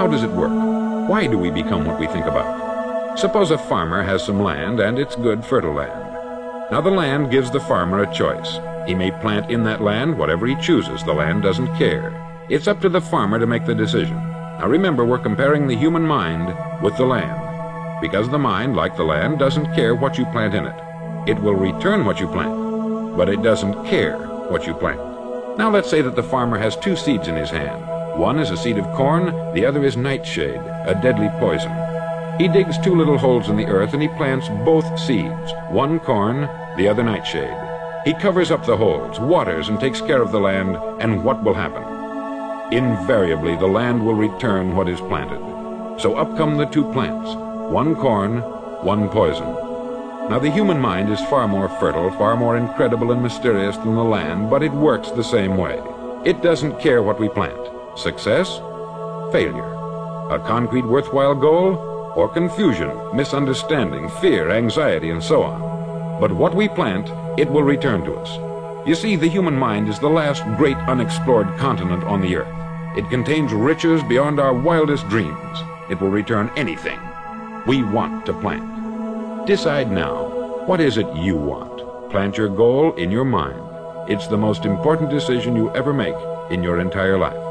How does it work? Why do we become what we think about? Suppose a farmer has some land, and it's good, fertile land. Now the land gives the farmer a choice. He may plant in that land whatever he chooses. The land doesn't care. It's up to the farmer to make the decision. Now remember, we're comparing the human mind with the land, because the mind, like the land, doesn't care what you plant in it. It will return what you plant, but it doesn't care what you plant. Now let's say that the farmer has two seeds in his hand. One is a seed of corn, the other is nightshade, a deadly poison. He digs two little holes in the earth and he plants both seeds, one corn, the other nightshade. He covers up the holes, waters, and takes care of the land, and what will happen? Invariably, the land will return what is planted. So up come the two plants, one corn, one poison. Now the human mind is far more fertile, far more incredible and mysterious than the land, but it works the same way. It doesn't care what we plant. Success, failure, a concrete worthwhile goal, or confusion, misunderstanding, fear, anxiety, and so on. But what we plant, it will return to us. You see, the human mind is the last great unexplored continent on the earth. It contains riches beyond our wildest dreams. It will return anything we want to plant. Decide now, what is it you want? Plant your goal in your mind. It's the most important decision you ever make in your entire life.